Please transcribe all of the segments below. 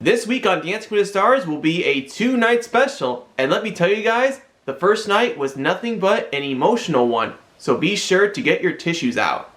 This week on Dancing with the Stars will be a 2-night special, and let me tell you guys, the first night was nothing but an emotional one, so be sure to get your tissues out.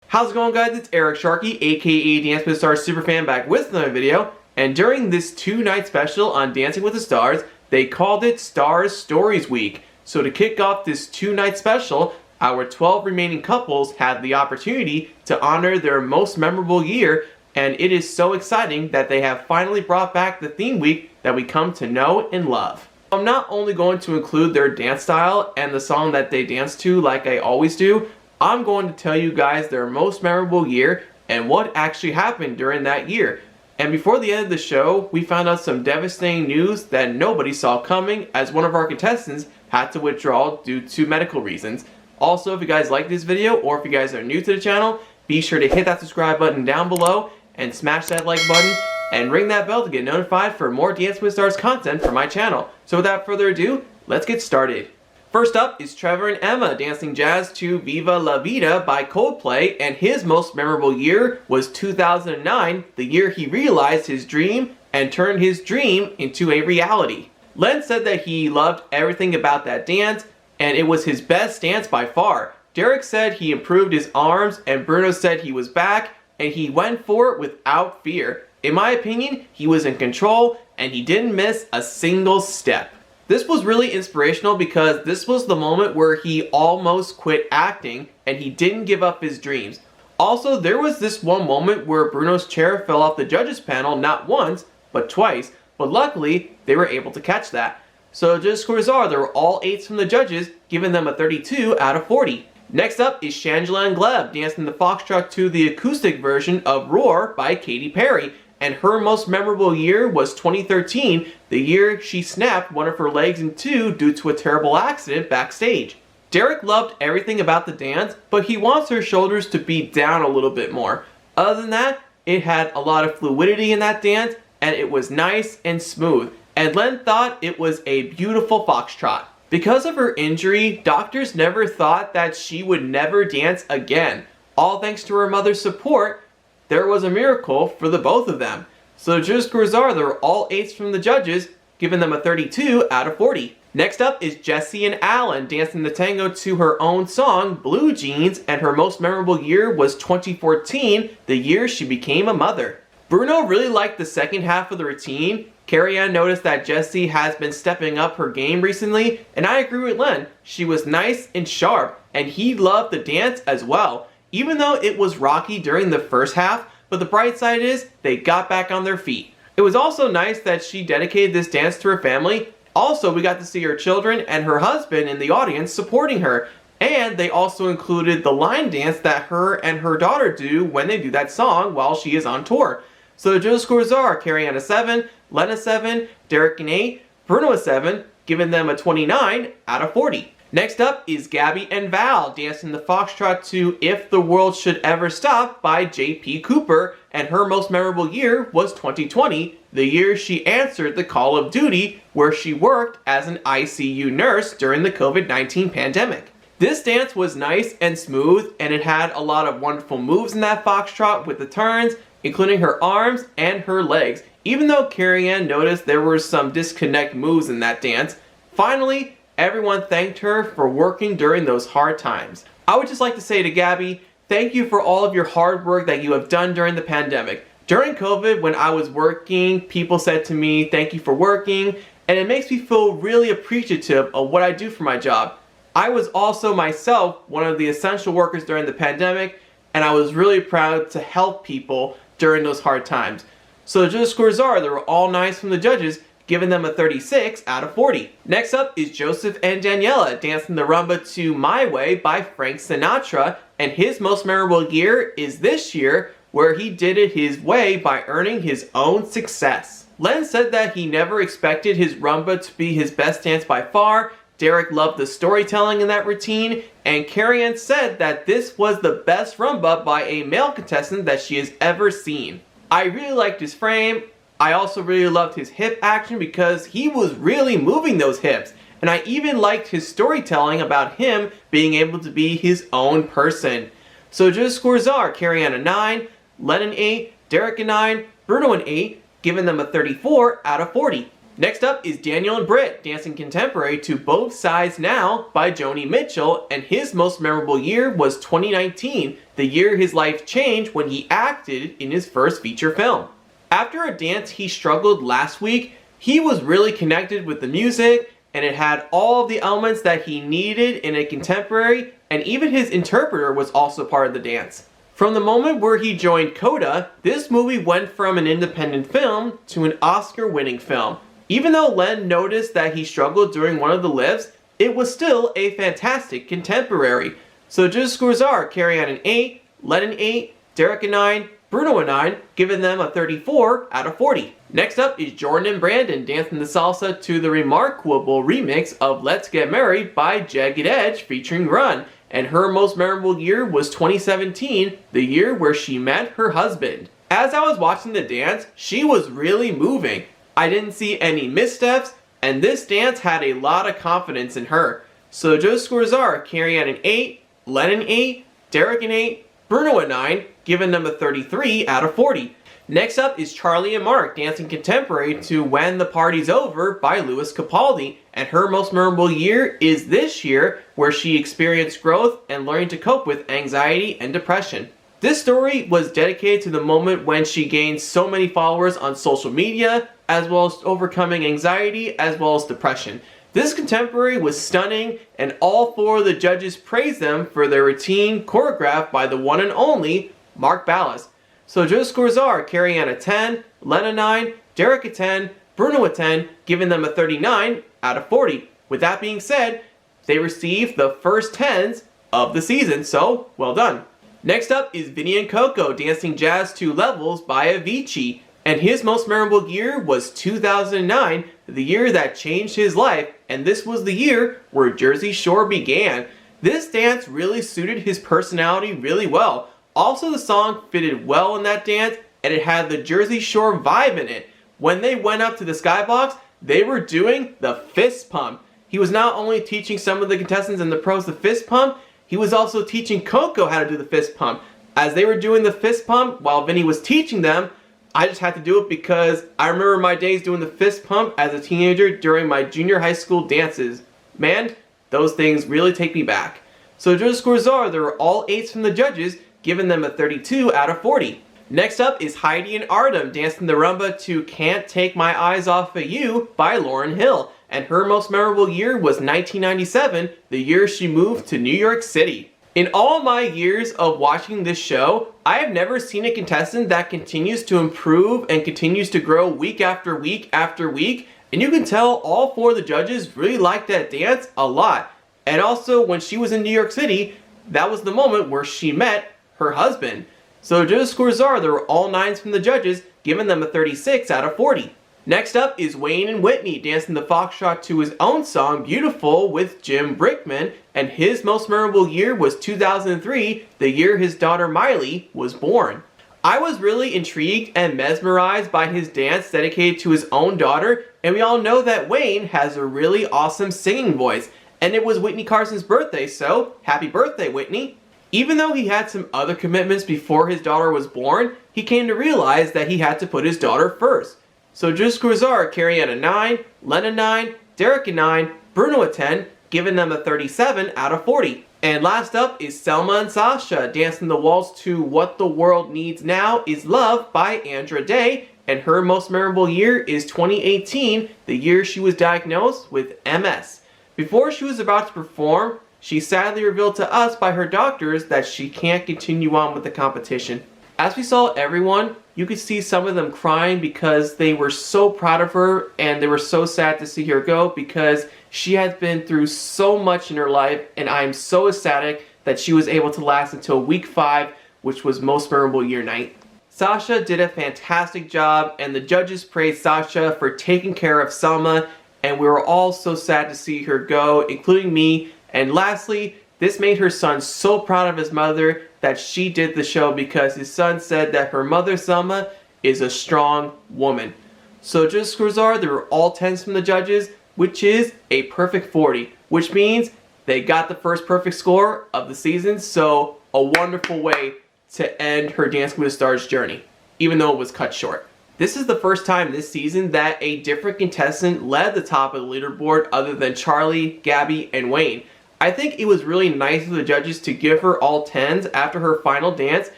How's it going, guys? It's Eric Sharkey, aka Dancing with the Stars Superfan, back with another video, and during this 2-night special on Dancing with the Stars, they called it Stars Stories Week. So to kick off this 2-night special, our 12 remaining couples had the opportunity to honor their most memorable year, and it is so exciting that they have finally brought back the theme week that we come to know and love. I'm not only going to include their dance style and the song that they dance to like I always do, I'm going to tell you guys their most memorable year and what actually happened during that year. And before the end of the show, we found out some devastating news that nobody saw coming, as one of our contestants had to withdraw due to medical reasons. Also, if you guys like this video, or if you guys are new to the channel, be sure to hit that subscribe button down below and smash that like button and ring that bell to get notified for more Dancing with the Stars content from my channel. So without further ado, let's get started. First up is Trevor and Emma dancing jazz to Viva La Vida by Coldplay, and his most memorable year was 2009, the year he realized his dream and turned his dream into a reality. Len said that he loved everything about that dance, and it was his best dance by far. Derek said he improved his arms, and Bruno said he was back, and he went for it without fear. In my opinion, he was in control, and he didn't miss a single step. This was really inspirational because this was the moment where he almost quit acting and he didn't give up his dreams. Also, there was this one moment where Bruno's chair fell off the judges panel not once, but twice, but luckily they were able to catch that. So the scores are, there were all 8s from the judges, giving them a 32 out of 40. Next up is Shangela and Gleb dancing the foxtrot to the acoustic version of Roar by Katy Perry. And her most memorable year was 2013, the year she snapped one of her legs in two due to a terrible accident backstage. Derek loved everything about the dance, but he wants her shoulders to be down a little bit more. Other than that, it had a lot of fluidity in that dance, and it was nice and smooth. And Len thought it was a beautiful foxtrot. Because of her injury, doctors never thought that she would never dance again. All thanks to her mother's support, there was a miracle for the both of them. So the judge scores are, there were all 8s from the judges, giving them a 32 out of 40. Next up is Jessie and Alan dancing the tango to her own song, Blue Jeans, and her most memorable year was 2014, the year she became a mother. Bruno really liked the second half of the routine. CARRIE noticed that Jessie has been stepping up her game recently, and I agree with Len. She was nice and sharp, and he loved the dance as well. Even though it was rocky during the first half, but the bright side is they got back on their feet. It was also nice that she dedicated this dance to her family. Also, we got to see her children and her husband in the audience supporting her. And they also included the line dance that her and her daughter do when they do that song while she is on tour. So the judge scores are CARRIE a 7, Len a 7, Derek an 8, Bruno a 7, giving them a 29 out of 40. Next up is Gabby and Val dancing the foxtrot to If the World Should Ever Stop by J.P. Cooper, and her most memorable year was 2020, the year she answered the call of duty where she worked as an ICU nurse during the COVID-19 pandemic. This dance was nice and smooth, and it had a lot of wonderful moves in that foxtrot with the turns, including her arms and her legs, even though CARRIE noticed there were some disconnect moves in that dance. Finally, everyone thanked her for working during those hard times. I would just like to say to Gabby, thank you for all of your hard work that you have done during the pandemic. During COVID, when I was working, people said to me, thank you for working, and it makes me feel really appreciative of what I do for my job. I was also myself one of the essential workers during the pandemic, and I was really proud to help people during those hard times. So the judge scores are, they were all nice from the judges, giving them a 36 out of 40. Next up is Joseph and Daniela dancing the rumba to My Way by Frank Sinatra, and his most memorable year is this year, where he did it his way by earning his own success. Len said that he never expected his rumba to be his best dance by far. Derek loved the storytelling in that routine, and CARRIE said that this was the best rumba by a male contestant that she has ever seen. I really liked his frame. I also really loved his hip action because he was really moving those hips, And I even liked his storytelling about him being able to be his own person. So judges' scores are CARRIE a 9, Len an 8, Derek a 9, Bruno an 8, giving them a 34 out of 40. Next up is Daniel and Britt dancing contemporary to Both Sides Now by Joni Mitchell, and his most memorable year was 2019, the year his life changed when he acted in his first feature film. After a dance he struggled last week, he was really connected with the music, and it had all of the elements that he needed in a contemporary, and even his interpreter was also part of the dance. From the moment where he joined CODA, this movie went from an independent film to an Oscar-winning film. Even though Len noticed that he struggled during one of the lifts, it was still a fantastic contemporary. So judges' scores are CARRIE an 8, Len an 8, Derek a 9, Bruno a 9, giving them a 34 out of 40. Next up is Jordan and Brandon dancing the salsa to the remarkable remix of Let's Get Married by Jagged Edge featuring Run, and her most memorable year was 2017, the year where she met her husband. As I was watching the dance, she was really moving. I didn't see any missteps, and this dance had a lot of confidence in her. So judges' scores are CARRIE an 8, Len an 8, Derek an 8, Bruno a 9, giving them a 33 out of 40. Next up is Charlie and Mark dancing contemporary to When the Party's Over by Lewis Capaldi, and her most memorable year is this year where she experienced growth and learning to cope with anxiety and depression. This story was dedicated to the moment when she gained so many followers on social media, as well as overcoming anxiety, as well as depression. This contemporary was stunning, and all four of the judges praised them for their routine choreographed by the one and only Mark Ballas. So judges' scores are CARRIE a 10, Len a 9, Derek a 10, Bruno a 10, giving them a 39 out of 40. With that being said, they received the first 10s of the season, so well done. Next up is Vinny and Coco dancing jazz to Levels by Avicii, and his most memorable year was 2009, the year that changed his life, and this was the year where Jersey Shore began. This dance really suited his personality really well. Also, the song fitted well in that dance, and it had the Jersey Shore vibe in it. When they went up to the skybox, they were doing the fist pump. He was not only teaching some of the contestants and the pros the fist pump, he was also teaching Coco how to do the fist pump. As they were doing the fist pump while Vinny was teaching them, I just had to do it because I remember my days doing the fist pump as a teenager during my junior high school dances. Man, those things really take me back. So judges' scores are, there were all 8s from the judges, giving them a 32 out of 40. Next up is Heidi and Artem dancing the rumba to Can't Take My Eyes Off of You by Lauryn Hill, and her most memorable year was 1997, the year she moved to New York City. In all my years of watching this show, I have never seen a contestant that continues to improve and continues to grow week after week after week, and you can tell all 4 of the judges really liked that dance a lot. And also, when she was in New York City, that was the moment where she met her husband. So judges' scores are, there were all 9s from the judges, giving them a 36 out of 40. Next up is Wayne and Whitney dancing the foxtrot to his own song Beautiful with Jim Brickman, and his most memorable year was 2003, the year his daughter Miley was born. I was really intrigued and mesmerized by his dance dedicated to his own daughter, and we all know that Wayne has a really awesome singing voice, and it was Whitney Carson's birthday, so happy birthday, Whitney. Even though he had some other commitments before his daughter was born, he came to realize that he had to put his daughter first. So judges' scores are CARRIE a 9, Len a 9, Derek a 9, Bruno a 10, giving them a 37 out of 40. And last up is Selma and Sasha dancing the waltz to What the World Needs Now Is Love by Andra Day, and her most memorable year is 2018, the year she was diagnosed with MS. Before she was about to perform, she sadly revealed to us by her doctors that she can't continue on with the competition. As we saw everyone, you could see some of them crying because they were so proud of her and they were so sad to see her go because she has been through so much in her life, and I am so ecstatic that she was able to last until week 5, which was most memorable year night. Sasha did a fantastic job, and the judges praised Sasha for taking care of Selma, and we were all so sad to see her go, including me. And lastly, this made her son so proud of his mother that she did the show because his son said that her mother, Selma, is a strong woman. So judges' scores are, there were all 10s from the judges, which is a perfect 40, which means they got the first perfect score of the season, so a wonderful way to end her Dancing with the Stars journey, even though it was cut short. This is the first time this season that a different contestant led the top of the leaderboard other than Charlie, Gabby, and Wayne. I think it was really nice of the judges to give her all 10s after her final dance,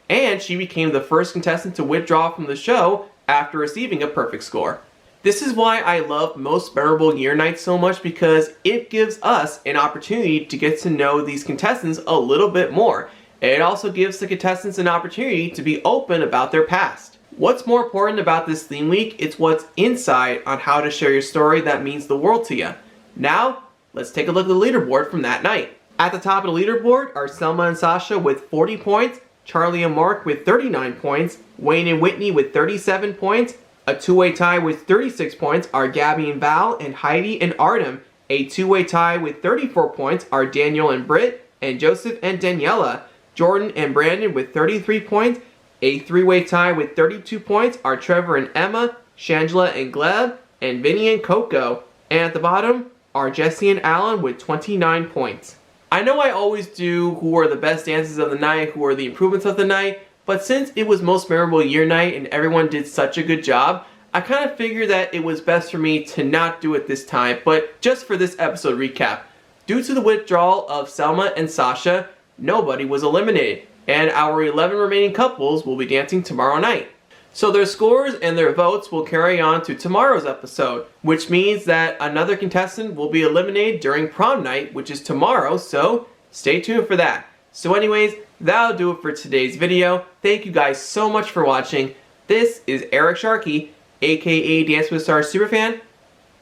and she became the first contestant to withdraw from the show after receiving a perfect score. This is why I love Most Memorable Year Night so much, because it gives us an opportunity to get to know these contestants a little bit more. It also gives the contestants an opportunity to be open about their past. What's more important about this theme week? It's what's inside on how to share your story that means the world to you. Now, let's take a look at the leaderboard from that night. At the top of the leaderboard are Selma and Sasha with 40 points, Charlie and Mark with 39 points, Wayne and Whitney with 37 points. A two-way tie with 36 points are Gabby and Val, and Heidi and Artem. A two-way tie with 34 points are Daniel and Britt, and Joseph and Daniela. Jordan and Brandon with 33 points. A three-way tie with 32 points are Trevor and Emma, Shangela and Gleb, and Vinny and Coco. And at the bottom are Jesse and Alan with 29 points. I know I always do who are the best dances of the night, who are the improvements of the night, but since it was Most Memorable Year Night and everyone did such a good job, I kind of figured that it was best for me to not do it this time. But just for this episode recap, due to the withdrawal of Selma and Sasha, nobody was eliminated, and our 11 remaining couples will be dancing tomorrow night. So their scores and their votes will carry on to tomorrow's episode, which means that another contestant will be eliminated during prom night, which is tomorrow, so stay tuned for that. So anyways, that'll do it for today's video. Thank you guys so much for watching. This is Eric Sharkey, aka Dance with the Stars Superfan.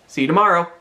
See you tomorrow.